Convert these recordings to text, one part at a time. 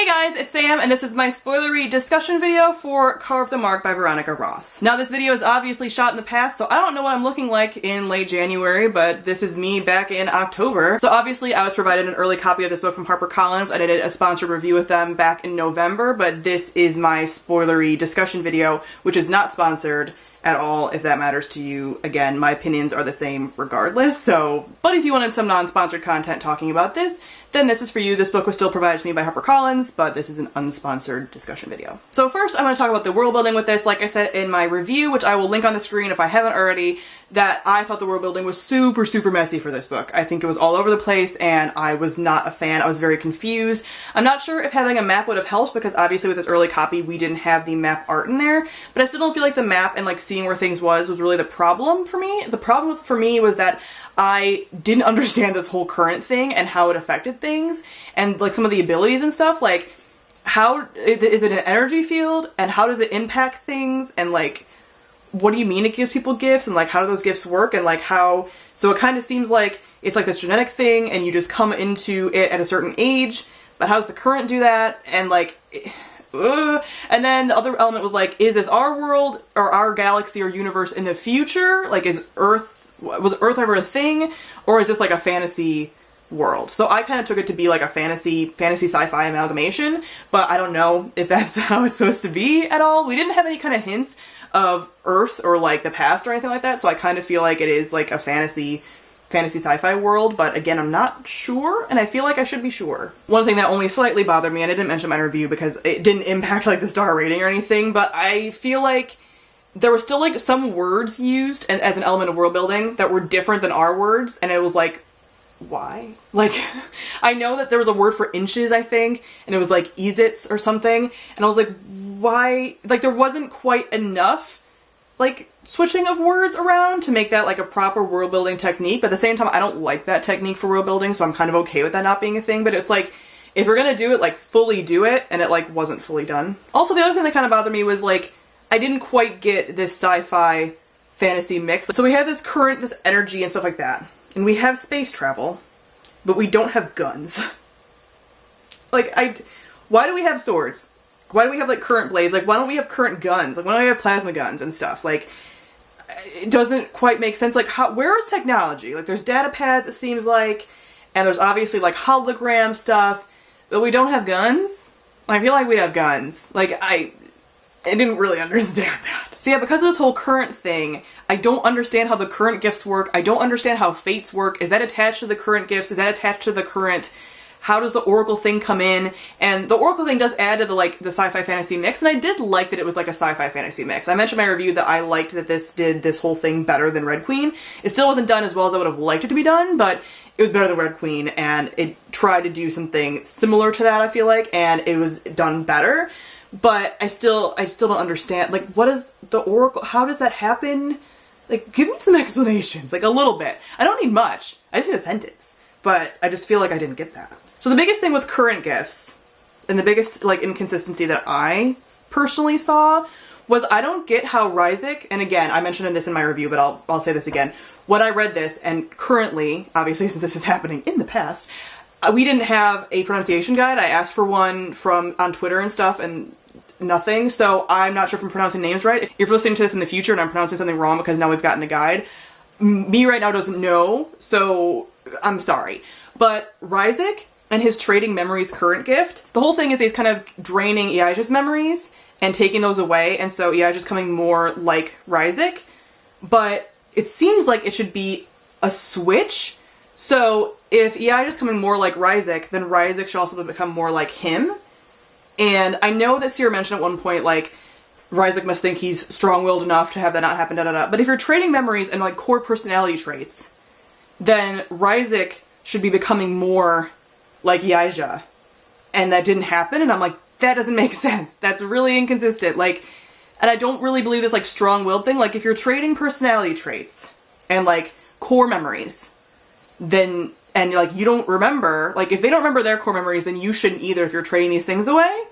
Hey guys, it's Sam, and this is my spoilery discussion video for Carve the Mark by Veronica Roth. Now this video is obviously shot in the past, so I don't know what I'm looking like in late January, but this is me back in October. So obviously I was provided an early copy of this book from HarperCollins. I did a sponsored review with them back in November, but this is my spoilery discussion video, which is not sponsored at all, if that matters to you. Again, my opinions are the same regardless, so... But if you wanted some non-sponsored content talking about this, then this is for you. This book was still provided to me by HarperCollins, but this is an unsponsored discussion video. So first, I'm going to talk about the world building with this. Like I said in my review, which I will link on the screen if I haven't already, that I thought the world building was super, super messy for this book. I think it was all over the place, and I was not a fan. I was very confused. I'm not sure if having a map would have helped, because obviously with this early copy, we didn't have the map art in there, but I still don't feel like the map and like seeing where things was really the problem for me. The problem for me was that I didn't understand this whole current thing and how it affected things, and like some of the abilities and stuff. Like, how is it an energy field, and how does it impact things, and like, what do you mean it gives people gifts, and like, how do those gifts work, and like how, so it kind of seems like it's like this genetic thing and you just come into it at a certain age, but how does the current do that, and like, and then the other element was like, is this our world or our galaxy or universe in the future? Like, was Earth ever a thing, or is this like a fantasy world? So I kind of took it to be like a fantasy sci-fi amalgamation, but I don't know if that's how it's supposed to be at all. We didn't have any kind of hints of Earth or like the past or anything like that, so I kind of feel like it is like a fantasy sci-fi world, but again, I'm not sure, and I feel like I should be sure. One thing that only slightly bothered me, and I didn't mention in my review because it didn't impact like the star rating or anything, but I feel like there were still like some words used as an element of world building that were different than our words, and it was like, why? Like, I know that there was a word for inches, I think, and it was like easits or something, and I was like, why? Like, there wasn't quite enough like switching of words around to make that like a proper world building technique, but at the same time I don't like that technique for world building, so I'm kind of okay with that not being a thing. But it's like, if you're gonna do it, like fully do it, and it like wasn't fully done. Also, the other thing that kind of bothered me was like, I didn't quite get this sci-fi fantasy mix. So we have this current, this energy and stuff like that, and we have space travel, but we don't have guns. Like, why do we have swords? Why do we have like current blades? Like, why don't we have current guns? Like, why don't we have plasma guns and stuff? Like, it doesn't quite make sense. Like, where is technology? Like, there's data pads, it seems like, and there's obviously like hologram stuff, but we don't have guns? I feel like we have guns. Like, I didn't really understand that. So yeah, because of this whole current thing, I don't understand how the current gifts work. I don't understand how fates work. Is that attached to the current gifts? Is that attached to the current? How does the Oracle thing come in? And the Oracle thing does add to the like the sci-fi fantasy mix, and I did like that it was like a sci-fi fantasy mix. I mentioned in my review that I liked that this did this whole thing better than Red Queen. It still wasn't done as well as I would have liked it to be done, but it was better than Red Queen, and it tried to do something similar to that, I feel like, and it was done better. But I still don't understand, like, what is the Oracle, how does that happen? Like, give me some explanations, like a little bit. I don't need much, I just need a sentence. But I just feel like I didn't get that. So the biggest thing with current gifts, and the biggest like inconsistency that I personally saw, was I don't get how Ryzik, and again, I mentioned this in my review, but I'll say this again. When I read this, and currently, obviously since this is happening in the past, we didn't have a pronunciation guide. I asked for one on Twitter and stuff, and nothing, so I'm not sure if I'm pronouncing names right. If you're listening to this in the future and I'm pronouncing something wrong because now we've gotten a guide, me right now doesn't know, so I'm sorry. But Ryzik and his trading memories current gift, the whole thing is he's kind of draining Elijah's memories and taking those away, and so Elijah's coming more like Ryzik, but it seems like it should be a switch. So if Elijah's coming more like Ryzik, then Ryzik should also become more like him. And I know that Seer mentioned at one point, like, Ryzik must think he's strong-willed enough to have that not happen, da-da-da. But if you're trading memories and, like, core personality traits, then Ryzik should be becoming more like Elijah. And that didn't happen, and I'm like, that doesn't make sense. That's really inconsistent. Like, and I don't really believe this, like, strong-willed thing. Like, if you're trading personality traits and, like, core memories, then... and, like, you don't remember, like, if they don't remember their core memories, then you shouldn't either if you're trading these things away.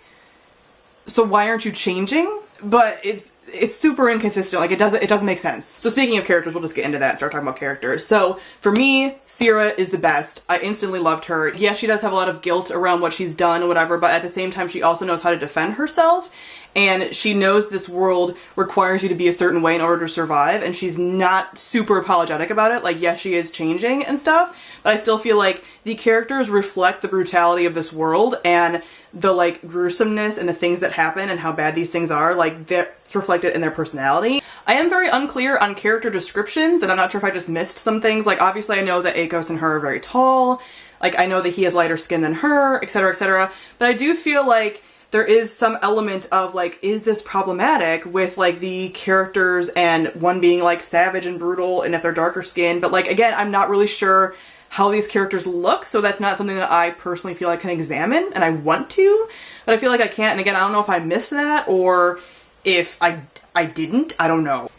So why aren't you changing? But it's it's super inconsistent. Like, it doesn't make sense. So speaking of characters, we'll just get into that and start talking about characters. So for me, Sierra is the best. I instantly loved her. Yeah, she does have a lot of guilt around what she's done or whatever, but at the same time, she also knows how to defend herself. And she knows this world requires you to be a certain way in order to survive, and she's not super apologetic about it. Like, yes, she is changing and stuff, but I still feel like the characters reflect the brutality of this world and the, like, gruesomeness and the things that happen and how bad these things are. Like, that's reflected in their personality. I am very unclear on character descriptions, and I'm not sure if I just missed some things. Like, obviously I know that Akos and her are very tall. Like, I know that he has lighter skin than her, etc., etc. But I do feel like there is some element of, like, is this problematic with, like, the characters and one being, like, savage and brutal and if they're darker skinned. But, like, again, I'm not really sure how these characters look, so that's not something that I personally feel I can examine, and I want to, but I feel like I can't. And again, I don't know if I missed that or if I didn't. I don't know.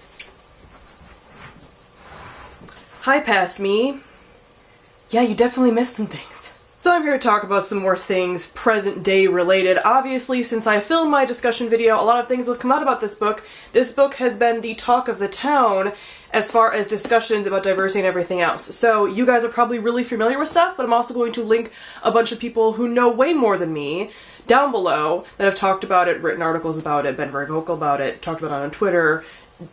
Hi, past me. Yeah, you definitely missed some things. So I'm here to talk about some more things present day related. Obviously, since I filmed my discussion video, a lot of things have come out about this book. This book has been the talk of the town as far as discussions about diversity and everything else. So you guys are probably really familiar with stuff, but I'm also going to link a bunch of people who know way more than me down below that have talked about it, written articles about it, been very vocal about it, talked about it on Twitter,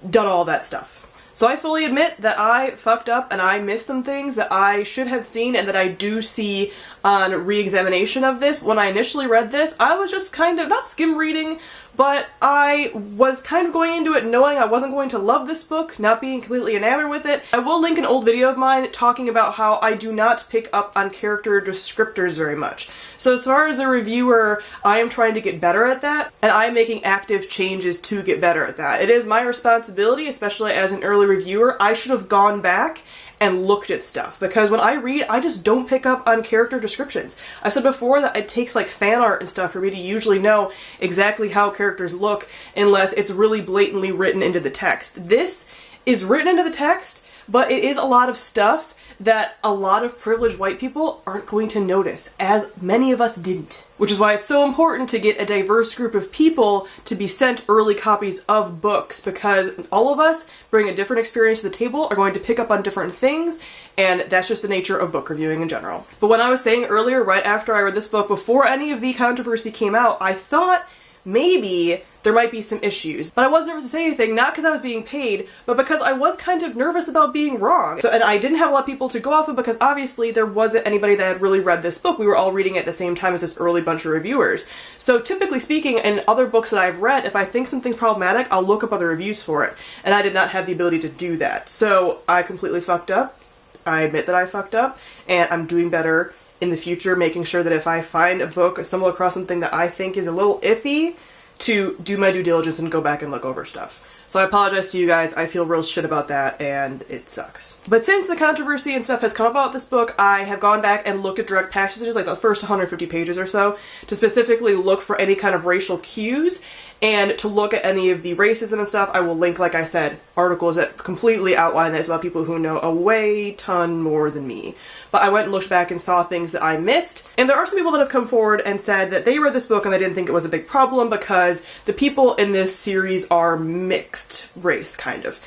done all that stuff. So I fully admit that I fucked up and I missed some things that I should have seen and that I do see on re-examination of this. When I initially read this, I was just kind of, not skim reading, but I was kind of going into it knowing I wasn't going to love this book, not being completely enamored with it. I will link an old video of mine talking about how I do not pick up on character descriptors very much. So as far as a reviewer, I am trying to get better at that, and I am making active changes to get better at that. It is my responsibility, especially as an early reviewer. I should have gone back and looked at stuff, because when I read, I just don't pick up on character descriptions. I said before that it takes like fan art and stuff for me to usually know exactly how characters look unless it's really blatantly written into the text. This is written into the text, but it is a lot of stuff that a lot of privileged white people aren't going to notice, as many of us didn't. Which is why it's so important to get a diverse group of people to be sent early copies of books, because all of us bring a different experience to the table, are going to pick up on different things, and that's just the nature of book reviewing in general. But when I was saying earlier, right after I read this book, before any of the controversy came out, I thought maybe there might be some issues. But I wasn't nervous to say anything, not because I was being paid, but because I was kind of nervous about being wrong. And I didn't have a lot of people to go off of because obviously there wasn't anybody that had really read this book. We were all reading it at the same time as this early bunch of reviewers. So typically speaking, in other books that I've read, if I think something's problematic, I'll look up other reviews for it. And I did not have the ability to do that. So I completely fucked up. I admit that I fucked up, and I'm doing better in the future, making sure that if I find a book or stumble across something that I think is a little iffy, to do my due diligence and go back and look over stuff. So I apologize to you guys, I feel real shit about that, and it sucks. But since the controversy and stuff has come about this book, I have gone back and looked at direct passages, like the first 150 pages or so, to specifically look for any kind of racial cues, and to look at any of the racism and stuff. I will link, like I said, articles that completely outline this about people who know a way ton more than me. But I went and looked back and saw things that I missed. And there are some people that have come forward and said that they read this book and they didn't think it was a big problem because the people in this series are mixed race, kind of.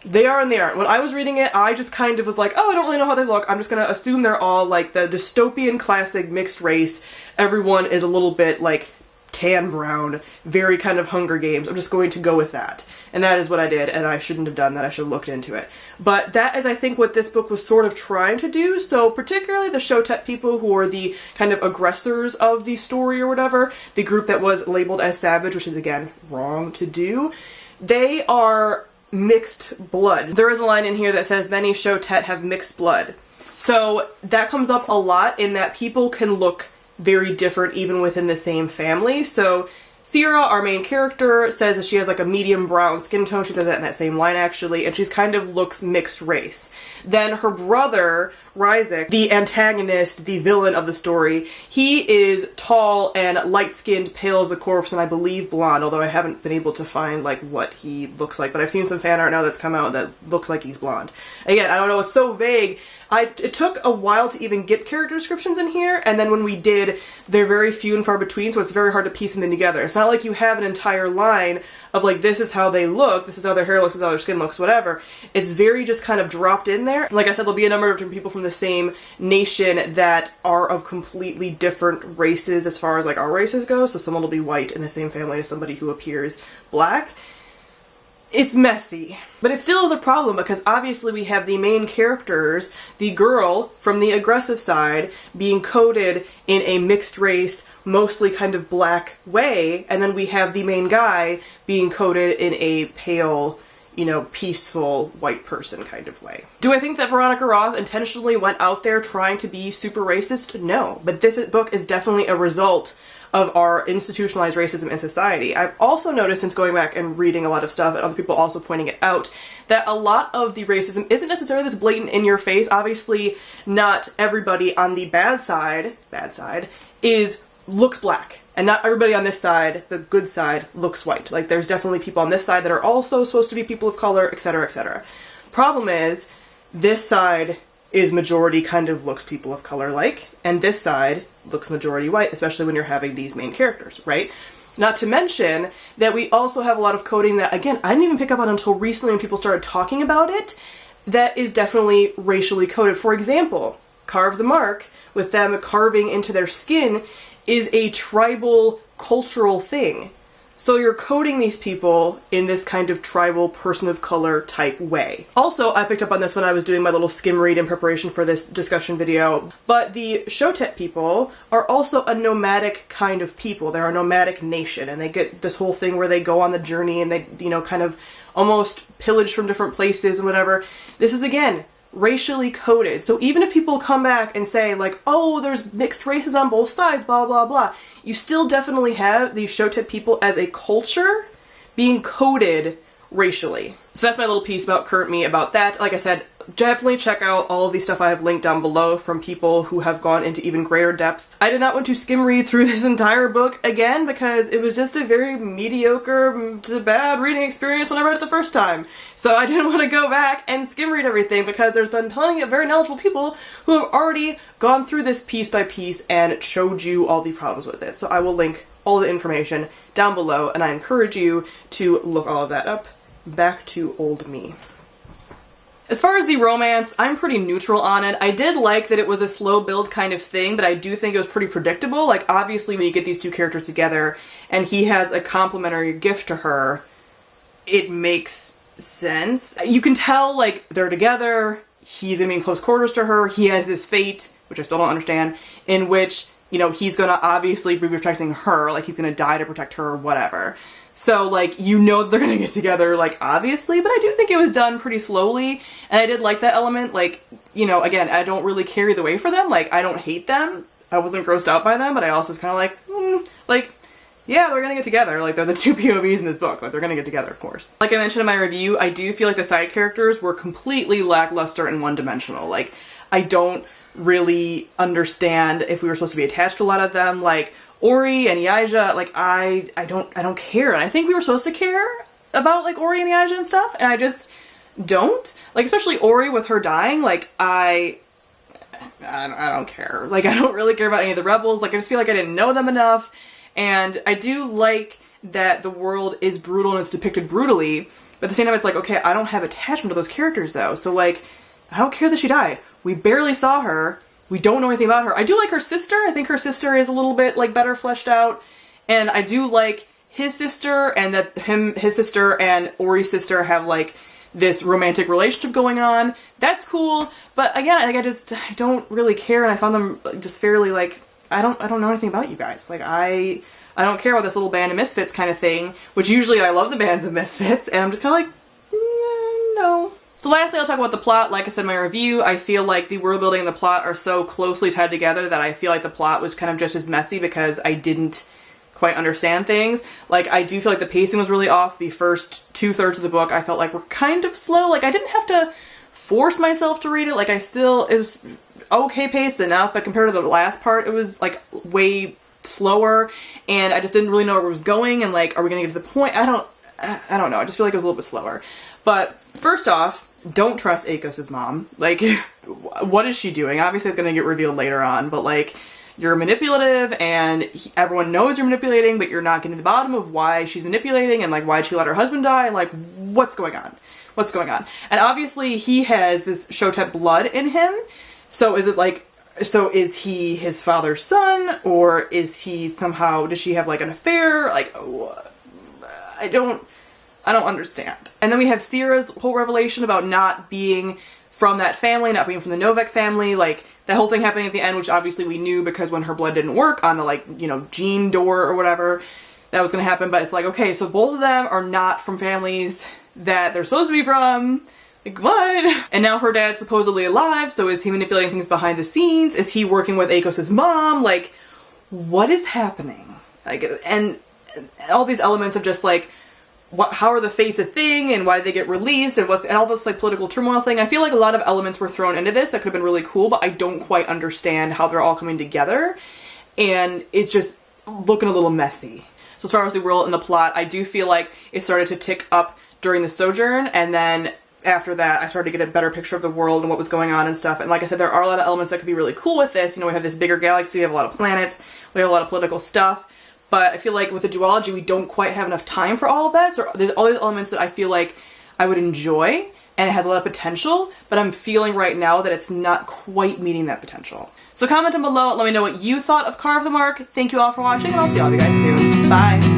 They are and they aren't. When I was reading it, I just kind of was like, oh, I don't really know how they look. I'm just gonna assume they're all like the dystopian classic mixed race. Everyone is a little bit like tan brown, very kind of Hunger Games. I'm just going to go with that. And that is what I did, and I shouldn't have done that. I should have looked into it. But that is, I think, what this book was sort of trying to do. So particularly the Shotet people, who are the kind of aggressors of the story or whatever, the group that was labeled as savage, which is, again, wrong to do, they are mixed blood. There is a line in here that says, many Shotet have mixed blood. So that comes up a lot in that people can look very different even within the same family. So Sierra, our main character, says that she has like a medium brown skin tone. She says that in that same line actually, and she's kind of looks mixed race. Then her brother, Ryzik, the antagonist, the villain of the story, he is tall and light-skinned, pale as a corpse, and I believe blonde, although I haven't been able to find like what he looks like, but I've seen some fan art now that's come out that looks like he's blonde. Again, I don't know, it's so vague. It took a while to even get character descriptions in here, and then when we did, they're very few and far between, so it's very hard to piece them together. It's not like you have an entire line of like, this is how they look, this is how their hair looks, this is how their skin looks, whatever. It's very just kind of dropped in there. Like I said, there'll be a number of different people from the same nation that are of completely different races as far as like our races go, so someone will be white in the same family as somebody who appears black. It's messy, but it still is a problem because obviously we have the main characters, the girl from the aggressive side, being coded in a mixed race, mostly kind of black way, and then we have the main guy being coded in a pale, you know, peaceful white person kind of way. Do I think that Veronica Roth intentionally went out there trying to be super racist? No, but this book is definitely a result of our institutionalized racism in society. I've also noticed since going back and reading a lot of stuff and other people also pointing it out that a lot of the racism isn't necessarily this blatant in your face. Obviously not everybody on the bad side looks black, and not everybody on this side, the good side, looks white. Like there's definitely people on this side that are also supposed to be people of color, etc., etc. Problem is, this side is majority kind of looks people of color like, and this side looks majority white, especially when you're having these main characters, right? Not to mention that we also have a lot of coding that, again, I didn't even pick up on until recently when people started talking about it, that is definitely racially coded. For example, Carve the Mark, with them carving into their skin, is a tribal cultural thing. So you're coding these people in this kind of tribal person of color type way. Also, I picked up on this when I was doing my little skim read in preparation for this discussion video, but the Shotet people are also a nomadic kind of people. They're a nomadic nation, and they get this whole thing where they go on the journey and they, you know, kind of almost pillage from different places and whatever. This is, again, racially coded. So even if people come back and say like, oh, there's mixed races on both sides, blah, blah, blah, you still definitely have these Shotet people as a culture being coded racially. So that's my little piece about Current Me about that. Like I said, definitely check out all of the stuff I have linked down below from people who have gone into even greater depth. I did not want to skim read through this entire book again because it was just a very mediocre to bad reading experience when I read it the first time. So I didn't want to go back and skim read everything because there's been plenty of very knowledgeable people who have already gone through this piece by piece and showed you all the problems with it. So I will link all the information down below, and I encourage you to look all of that up. Back to old me. As far as the romance, I'm pretty neutral on it. I did like that it was a slow build kind of thing, but I do think it was pretty predictable. Like, obviously when you get these two characters together and he has a complimentary gift to her, it makes sense. You can tell, like, they're together, he's gonna be in close quarters to her, he has this fate, which I still don't understand, in which, you know, he's gonna obviously be protecting her, like he's gonna die to protect her or whatever. So, like, you know they're gonna get together, like, obviously, but I do think it was done pretty slowly, and I did like that element. Like, you know, again, I don't really carry the way for them, like, I don't hate them, I wasn't grossed out by them, but I also was kind of like, yeah, they're gonna get together, like, they're the two POVs in this book, like, they're gonna get together, of course. Like I mentioned in my review, I do feel like the side characters were completely lackluster and one-dimensional. Like, I don't really understand if we were supposed to be attached to a lot of them, like, Ori and Yaija, like, I don't care, and I think we were supposed to care about, like, Ori and Yaija and stuff, and I just don't. Like, especially Ori with her dying, like, I don't care. Like, I don't really care about any of the rebels, like, I just feel like I didn't know them enough, and I do like that the world is brutal and it's depicted brutally, but at the same time it's like, okay, I don't have attachment to those characters, though, so, like, I don't care that she died. We barely saw her. We don't know anything about her. I do like her sister. I think her sister is a little bit, like, better fleshed out. And I do like his sister, and that his sister and Ori's sister have, like, this romantic relationship going on. That's cool. But again, like, I don't really care, and I found them just fairly, like, I don't know anything about you guys. Like, I don't care about this little band of misfits kind of thing, which usually I love the bands of misfits, and I'm just kind of like, no. So lastly, I'll talk about the plot. Like I said in my review, I feel like the world building and the plot are so closely tied together that I feel like the plot was kind of just as messy because I didn't quite understand things. Like, I do feel like the pacing was really off. The first 2/3 of the book I felt like were kind of slow. Like, I didn't have to force myself to read it. Like, it was okay paced enough, but compared to the last part, it was, like, way slower, and I just didn't really know where it was going, and, like, are we gonna get to the point? I don't know. I just feel like it was a little bit slower. But first off, don't trust Akos's mom. Like, what is she doing? Obviously it's gonna get revealed later on, but like, you're manipulative and everyone knows you're manipulating, but you're not getting to the bottom of why she's manipulating and like why she let her husband die and like what's going on? What's going on? And obviously he has this Shotep blood in him. So is it like, so is he his father's son, or is he somehow, does she have like an affair? Like, I don't understand. And then we have Sierra's whole revelation about not being from that family, not being from the Novak family, like that whole thing happening at the end, which obviously we knew because when her blood didn't work on the like, you know, gene door or whatever, that was gonna happen. But it's like, okay, so both of them are not from families that they're supposed to be from. Like, what? And now her dad's supposedly alive, so is he manipulating things behind the scenes? Is he working with Akos's mom? Like, what is happening? Like, and all these elements of just like, how are the fates a thing, and why did they get released, and all this like political turmoil thing. I feel like a lot of elements were thrown into this that could have been really cool, but I don't quite understand how they're all coming together, and it's just looking a little messy. So as far as the world and the plot, I do feel like it started to tick up during the Sojourn, and then after that I started to get a better picture of the world and what was going on and stuff. And like I said, there are a lot of elements that could be really cool with this. You know, we have this bigger galaxy, we have a lot of planets, we have a lot of political stuff. But I feel like with the duology, we don't quite have enough time for all of that. So there's all these elements that I feel like I would enjoy, and it has a lot of potential, but I'm feeling right now that it's not quite meeting that potential. So comment down below, let me know what you thought of Carve the Mark. Thank you all for watching, and I'll see all of you guys soon. Bye!